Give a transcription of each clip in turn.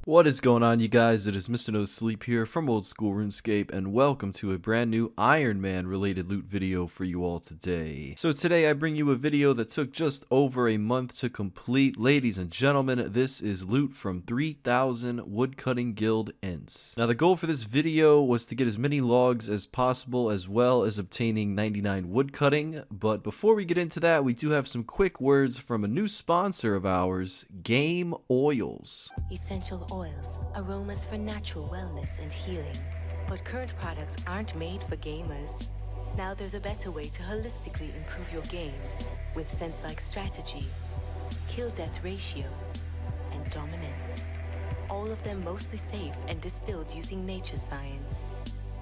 What is going on, you guys? It is Mr. No Sleep here from Old School RuneScape, and welcome to a brand new Iron Man related loot video for you all today. So today I bring you a video that took just over a month to complete. Ladies and gentlemen, this is loot from 3000 Woodcutting Guild Ents. Now the goal for this video was to get as many logs as possible, as well as obtaining 99 woodcutting. But before we get into that, we do have some quick words from a new sponsor of ours, Game Oils. Essential oils, aromas for natural wellness and healing. But current products aren't made for gamers. Now there's a better way to holistically improve your game with sense-like strategy, kill-death ratio, and dominance. All of them mostly safe and distilled using nature science.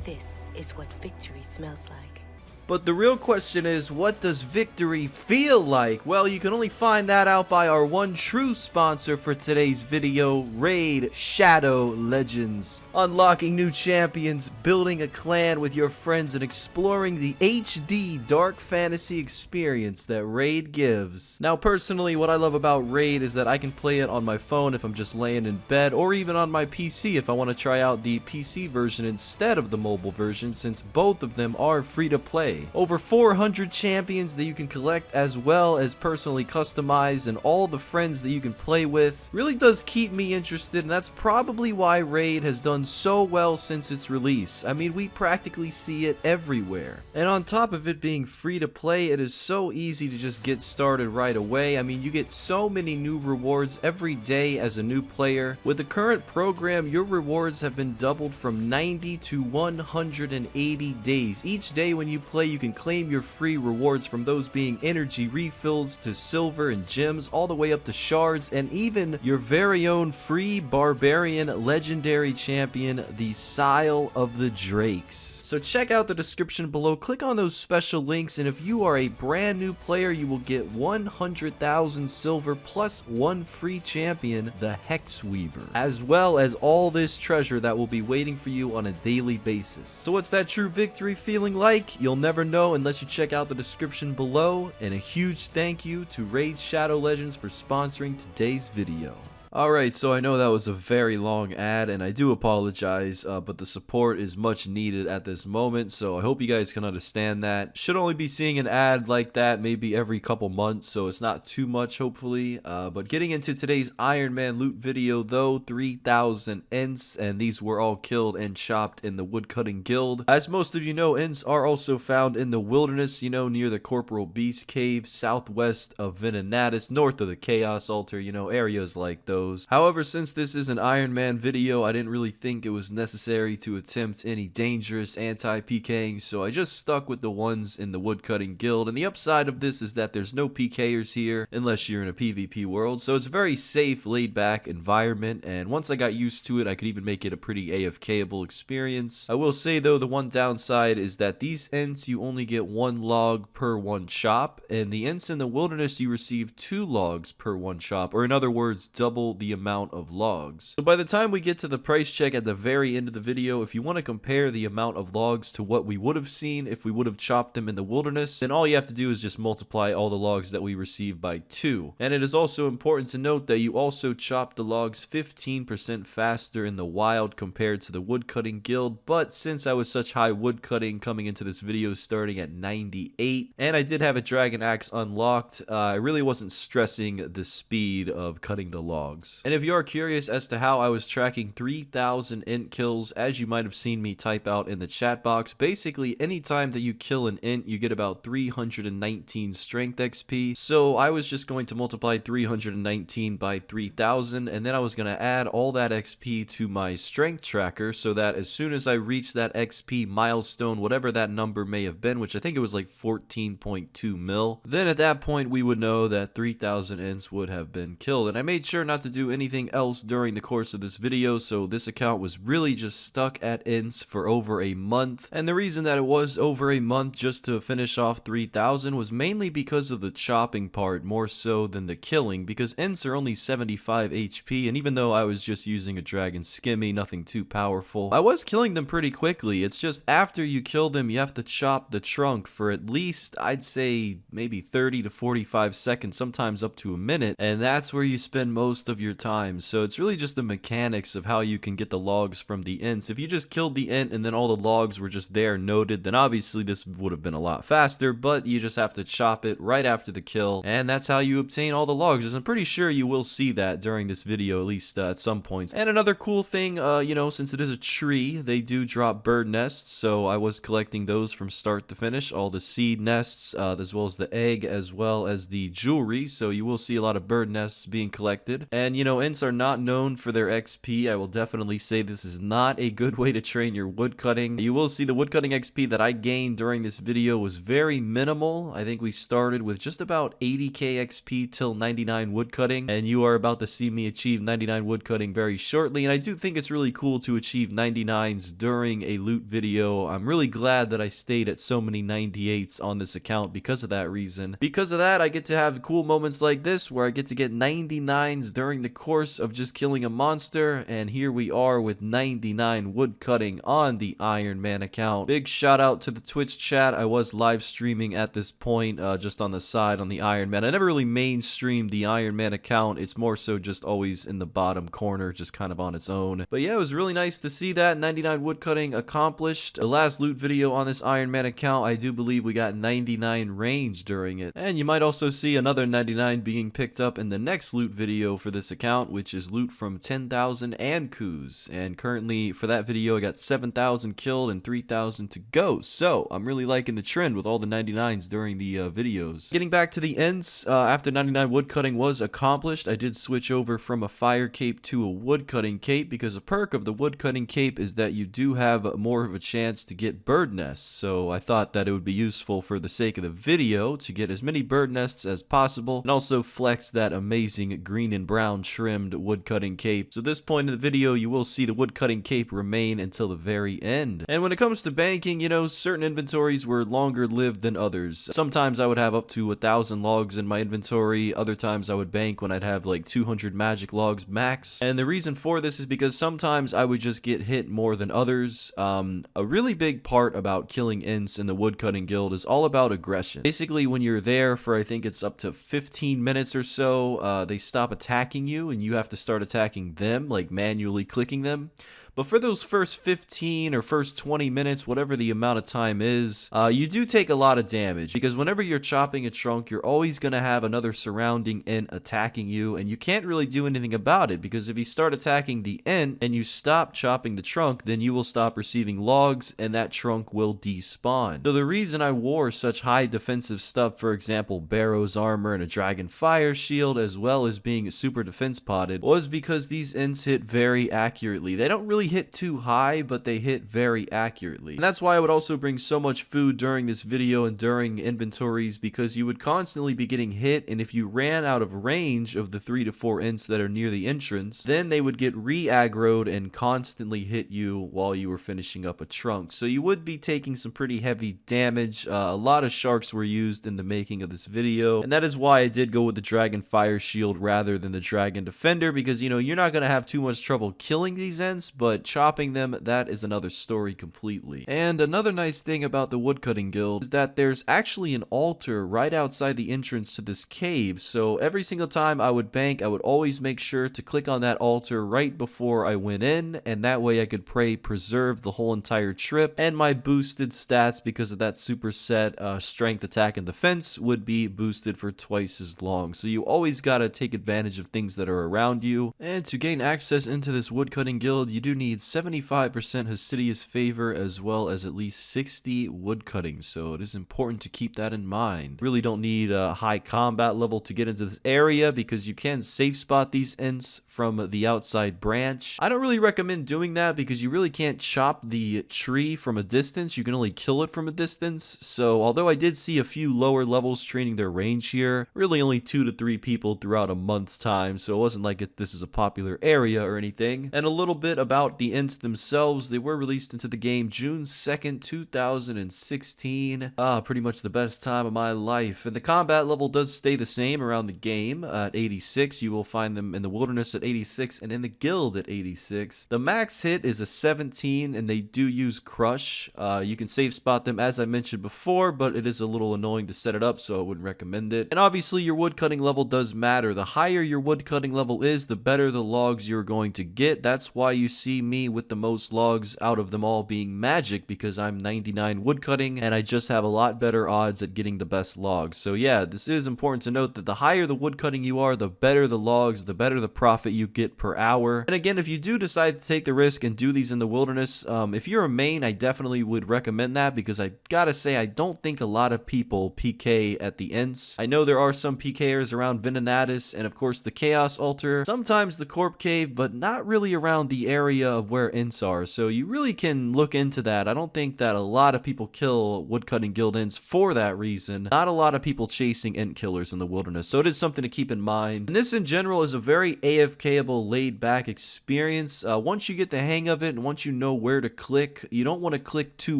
This is what victory smells like. But the real question is, what does victory feel like? Well, you can only find that out by our one true sponsor for today's video, Raid Shadow Legends. Unlocking new champions, building a clan with your friends, and exploring the HD dark fantasy experience that Raid gives. Now, personally, what I love about Raid is that I can play it on my phone if I'm just laying in bed, or even on my PC if I want to try out the PC version instead of the mobile version, since both of them are free to play. Over 400 champions that you can collect, as well as personally customize, and all the friends that you can play with. Really does keep me interested, and that's probably why Raid has done so well since its release. I mean, we practically see it everywhere. And on top of it being free to play, it is so easy to just get started right away. I mean, you get so many new rewards every day as a new player. With the current program, your rewards have been doubled from 90 to 180 days. Each day when you play, you can claim your free rewards, from those being energy refills to silver and gems, all the way up to shards, and even your very own free barbarian legendary champion, the Sile of the Drakes. So check out the description below, click on those special links, and if you are a brand new player, you will get 100,000 silver plus one free champion, the Hex Weaver, as well as all this treasure that will be waiting for you on a daily basis. So what's that true victory feeling like? You'll never know unless you check out the description below, and a huge thank you to Raid Shadow Legends for sponsoring today's video. Alright, so I know that was a very long ad, and I do apologize, but the support is much needed at this moment, so I hope you guys can understand that. Should only be seeing an ad like that maybe every couple months, so it's not too much, hopefully. But getting into today's Iron Man loot video, though, 3000 Ents, and these were all killed and chopped in the Woodcutting Guild. As most of you know, Ents are also found in the wilderness, you know, near the Corporal Beast Cave, southwest of Venenatis, north of the Chaos Altar, you know, areas like those. However, since this is an Iron Man video, I didn't really think it was necessary to attempt any dangerous anti-PKing, so I just stuck with the ones in the Woodcutting Guild. And the upside of this is that there's no PKers here, unless you're in a PvP world, so it's a very safe, laid-back environment, and once I got used to it, I could even make it a pretty AFK-able experience. I will say, though, the one downside is that these Ents, you only get one log per one chop, and the Ents in the wilderness, you receive 2 logs per one chop, or in other words, double the amount of logs. So by the time we get to the price check at the very end of the video, if you want to compare the amount of logs to what we would have seen if we would have chopped them in the wilderness, then all you have to do is just multiply all the logs that we receive by 2. And it is also important to note that you also chop the logs 15% faster in the wild compared to the Woodcutting Guild, but since I was such high woodcutting coming into this video starting at 98, and I did have a dragon axe unlocked, I really wasn't stressing the speed of cutting the logs. And if you are curious as to how I was tracking 3000 Ent kills, as you might have seen me type out in the chat box, basically anytime that you kill an Ent, you get about 319 strength XP. So I was just going to multiply 319 by 3000, and then I was going to add all that XP to my strength tracker, so that as soon as I reach that XP milestone, whatever that number may have been, which I think it was like 14.2 mil, then at that point we would know that 3000 Ents would have been killed. And I made sure not to do anything else during the course of this video, so this account was really just stuck at Ents for over a month. And the reason that it was over a month just to finish off 3000 was mainly because of the chopping part more so than the killing, because Ents are only 75 HP, and even though I was just using a dragon skimmy, nothing too powerful, I was killing them pretty quickly. It's just after you kill them, you have to chop the trunk for at least, I'd say, maybe 30 to 45 seconds, sometimes up to a minute, and that's where you spend most of of your time. So it's really just the mechanics of how you can get the logs from the Ents. If you just killed the Ent and then all the logs were just there noted, then obviously this would have been a lot faster, but you just have to chop it right after the kill, and that's how you obtain all the logs. I'm pretty sure you will see that during this video, at least at some points. And another cool thing, you know, since it is a tree, they do drop bird nests, so I was collecting those from start to finish, all the seed nests, as well as the egg, as well as the jewelry, so you will see a lot of bird nests being collected. And, you know, Ents are not known for their XP. I will definitely say this is not a good way to train your woodcutting. You will see the woodcutting XP that I gained during this video was very minimal. I think we started with just about 80k XP till 99 woodcutting, and you are about to see me achieve 99 woodcutting very shortly. And I do think it's really cool to achieve 99s during a loot video. I'm really glad that I stayed at so many 98s on this account because of that reason. Because of that, I get to have cool moments like this where I get to get 99s during the course of just killing a monster, and here we are with 99 woodcutting on the Iron Man account. Big shout out to the Twitch chat. I was live streaming at this point, just on the side on the Iron Man. I never really mainstreamed the Iron Man account. It's more so just always in the bottom corner, just kind of on its own. But yeah, it was really nice to see that 99 woodcutting accomplished. The last loot video on this Iron Man account, I do believe we got 99 range during it. And you might also see another 99 being picked up in the next loot video for this account, which is loot from 10,000 Ankous. And currently for that video, I got 7,000 killed and 3,000 to go. So I'm really liking the trend with all the 99s during the videos. Getting back to the Ents, after 99 woodcutting was accomplished, I did switch over from a fire cape to a woodcutting cape, because a perk of the woodcutting cape is that you do have more of a chance to get bird nests. So I thought that it would be useful for the sake of the video to get as many bird nests as possible, and also flex that amazing green and brown trimmed woodcutting cape. So at this point in the video, you will see the woodcutting cape remain until the very end. And when it comes to banking, you know, certain inventories were longer lived than others. Sometimes I would have up to 1,000 logs in my inventory. Other times I would bank when I'd have like 200 magic logs max. And the reason for this is because sometimes I would just get hit more than others. A really big part about killing Ents in the woodcutting guild is all about aggression. Basically, when you're there for, I think it's up to 15 minutes or so, they stop attacking you and you have to start attacking them, like manually clicking them. But for those first 15 or first 20 minutes, whatever the amount of time is, you do take a lot of damage, because whenever you're chopping a trunk, you're always going to have another surrounding Ent attacking you, and you can't really do anything about it, because if you start attacking the Ent and you stop chopping the trunk, then you will stop receiving logs and that trunk will despawn. So the reason I wore such high defensive stuff, for example Barrow's armor and a dragon fire shield, as well as being super defense potted, was because these Ents hit very accurately. They don't really hit too high, but they hit very accurately. And that's why I would also bring so much food during this video and during inventories, because you would constantly be getting hit, and if you ran out of range of the 3 to 4 Ents that are near the entrance, then they would get re-aggroed and constantly hit you while you were finishing up a trunk. So you would be taking some pretty heavy damage. A lot of sharks were used in the making of this video, and that is why I did go with the dragon fire shield rather than the dragon defender, because, you know, you're not going to have too much trouble killing these Ents, but chopping them, that is another story completely. And another nice thing about the woodcutting guild is that there's actually an altar right outside the entrance to this cave. So every single time I would bank, I would always make sure to click on that altar right before I went in, and that way I could pray preserve the whole entire trip, and my boosted stats because of that superset strength, attack, and defense would be boosted for twice as long. So you always gotta take advantage of things that are around you. And to gain access into this woodcutting guild, you do need 75% Hasidious favor, as well as at least 60 woodcutting, so it is important to keep that in mind. Really don't need a high combat level to get into this area, because you can safe spot these Ents from the outside branch. I don't really recommend doing that, because you really can't chop the tree from a distance. You can only kill it from a distance. So although I did see a few lower levels training their range here, really only 2 to 3 people throughout a month's time, so it wasn't like this is a popular area or anything. And a little bit about about the Ents themselves, they were released into the game June 2nd, 2016. Pretty much the best time of my life. And the combat level does stay the same around the game at 86. You will find them in the wilderness at 86 and in the guild at 86. The max hit is a 17 and they do use crush. You can save spot them as I mentioned before, but it is a little annoying to set it up, so I wouldn't recommend it. And obviously your woodcutting level does matter. The higher your woodcutting level is, the better the logs you're going to get. That's why you see me with the most logs out of them all being magic, because I'm 99 woodcutting and I just have a lot better odds at getting the best logs. So yeah, this is important to note that the higher the woodcutting you are, the better the logs, the better the profit you get per hour. And again, if you do decide to take the risk and do these in the wilderness, if you're a main, I definitely would recommend that, because I gotta say, I don't think a lot of people PK at the Ents. I know there are some PKers around Venenatis and of course the Chaos Altar, sometimes the Corp Cave, but not really around the area of where Ents are, so you really can look into that. I don't think that a lot of people kill woodcutting guild Ents for that reason. Not a lot of people chasing Ent killers in the wilderness, so it is something to keep in mind. And this in general is a very AFK-able, laid-back experience. Once you get the hang of it and once you know where to click, you don't want to click too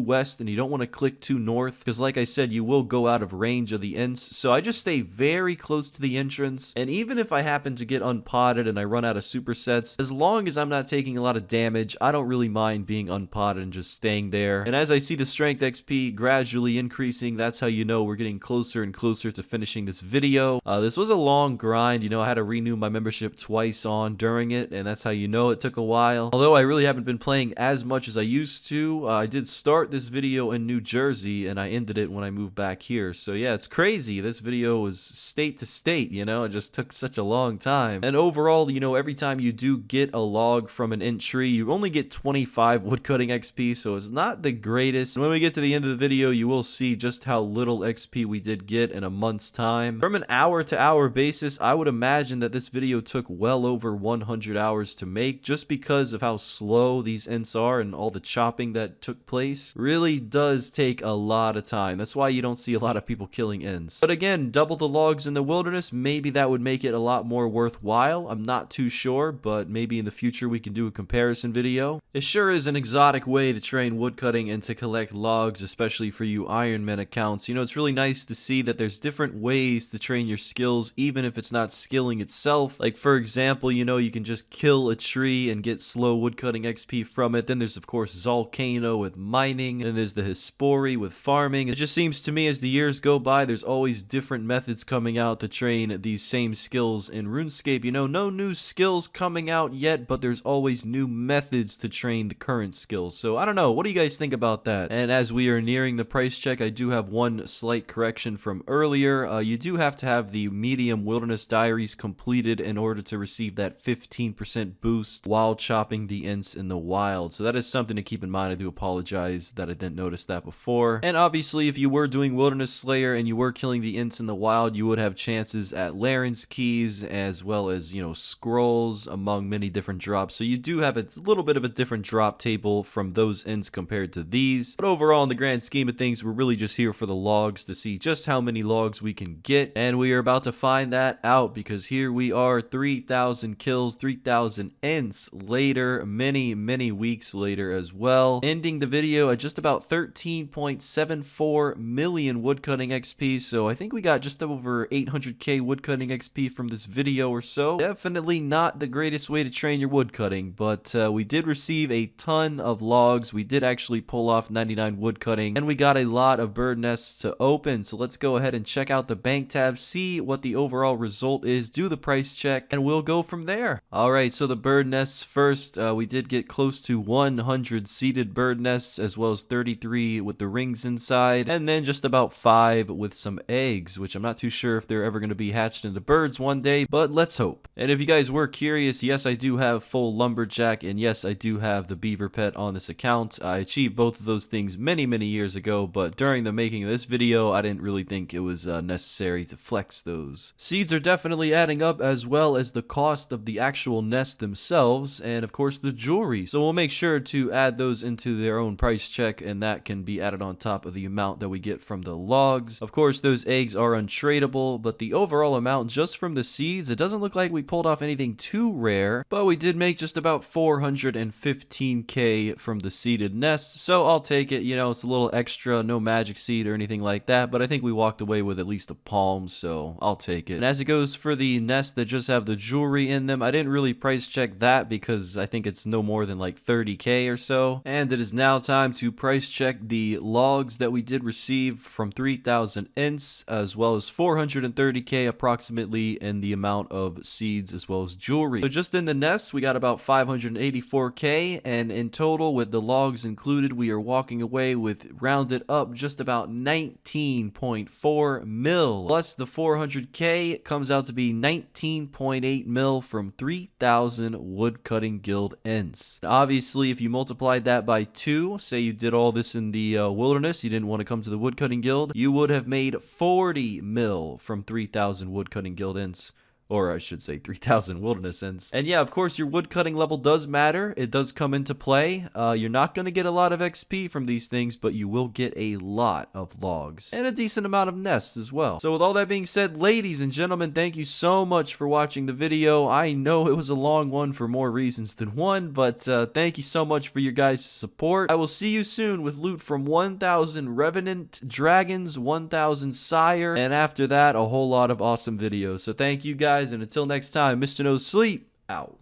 west and you don't want to click too north, because like I said, you will go out of range of the Ents. So I just stay very close to the entrance, and even if I happen to get unpotted and I run out of supersets, as long as I'm not taking a lot of damage, I don't really mind being unpotted and just staying there. And as I see the strength XP gradually increasing, that's how you know we're getting closer and closer to finishing this video. This was a long grind, you know, I had to renew my membership twice during it, and that's how you know it took a while. Although I really haven't been playing as much as I used to. I did start this video in New Jersey and I ended it when I moved back here. So yeah, it's crazy. This video was state to state, you know, it just took such a long time. And overall, you know, every time you do get a log from an Ent tree, you only get 25 woodcutting XP, so it's not the greatest. And when we get to the end of the video, you will see just how little XP we did get in a month's time. From an hour-to-hour basis, I would imagine that this video took well over 100 hours to make, just because of how slow these Ents are and all the chopping that took place. Really does take a lot of time. That's why you don't see a lot of people killing Ents. But again, double the logs in the wilderness, maybe that would make it a lot more worthwhile. I'm not too sure, but maybe in the future we can do a comparison video. It sure is an exotic way to train woodcutting and to collect logs, especially for you Ironman accounts. You know, it's really nice to see that there's different ways to train your skills, even if it's not skilling itself. Like for example, you know, you can just kill a tree and get slow woodcutting XP from it. Then there's of course Zolcano with mining, and there's the Hispori with farming. It just seems to me as the years go by, there's always different methods coming out to train these same skills in RuneScape. You know, no new skills coming out yet, but there's always new methods to train the current skills. So I don't know, what do you guys think about that? And as we are nearing the price check, I do have one slight correction from earlier. You do have to have the medium wilderness diaries completed in order to receive that 15% boost while chopping the Ents in the wild. So that is something to keep in mind. I do apologize that I didn't notice that before. And obviously, if you were doing Wilderness Slayer and you were killing the Ents in the wild, you would have chances at Laren's keys as well as, you know, scrolls among many different drops. So you do have a little bit of a different drop table from those Ents compared to these. But overall, in the grand scheme of things, we're really just here for the logs to see just how many logs we can get. And we are about to find that out, because here we are, 3,000 kills, 3,000 Ents later, many weeks later as well, ending the video at just about 13.74 million woodcutting XP. So I think we got just over 800k woodcutting XP from this video or so. Definitely not the greatest way to train your woodcutting, but we did receive a ton of logs. We did actually pull off 99 woodcutting, and we got a lot of bird nests to open. So let's go ahead and check out the bank tab, see what the overall result is, do the price check, and we'll go from there. Alright, so the bird nests first, we did get close to 100 seeded bird nests, as well as 33 with the rings inside, and then just about 5 with some eggs, which I'm not too sure if they're ever going to be hatched into birds one day, but let's hope. And if you guys were curious, yes, I do have full lumberjack, and yes, I do have the beaver pet on this account. I achieved both of those things many years ago, but during the making of this video, I didn't really think it was necessary to flex those. Seeds are definitely adding up, as well as the cost of the actual nests themselves, and of course the jewelry. So we'll make sure to add those into their own price check, and that can be added on top of the amount that we get from the logs. Of course, those eggs are untradeable, but the overall amount just from the seeds, it doesn't look like we pulled off anything too rare, but we did make just about 415k from the seeded nest, so I'll take it. You know, it's a little extra, no magic seed or anything like that, but I think we walked away with at least a palm, so I'll take it. And as it goes for the nests that just have the jewelry in them, I didn't really price check that because I think it's no more than like 30k or so. And it is now time to price check the logs that we did receive from 3,000 Ents, as well as 430k approximately in the amount of seeds as well as jewelry. So just in the nests, we got about 584k, and in total with the logs included, we are walking away with, rounded up, just about 19.4 mil. Plus the 400k comes out to be 19.8 mil from 3,000 woodcutting guild Ents. Obviously, if you multiplied that by 2, say you did all this in the wilderness, you didn't want to come to the woodcutting guild, you would have made 40 mil from 3,000 woodcutting guild Ents. Or I should say 3,000 wilderness Ents. And yeah, of course, your woodcutting level does matter. It does come into play. You're not going to get a lot of XP from these things, but you will get a lot of logs. And a decent amount of nests as well. So with all that being said, ladies and gentlemen, thank you so much for watching the video. I know it was a long one for more reasons than one, but thank you so much for your guys' support. I will see you soon with loot from 1,000 Revenant Dragons, 1,000 Sire, and after that, a whole lot of awesome videos. So thank you guys. And until next time, Mr. No Sleep, out.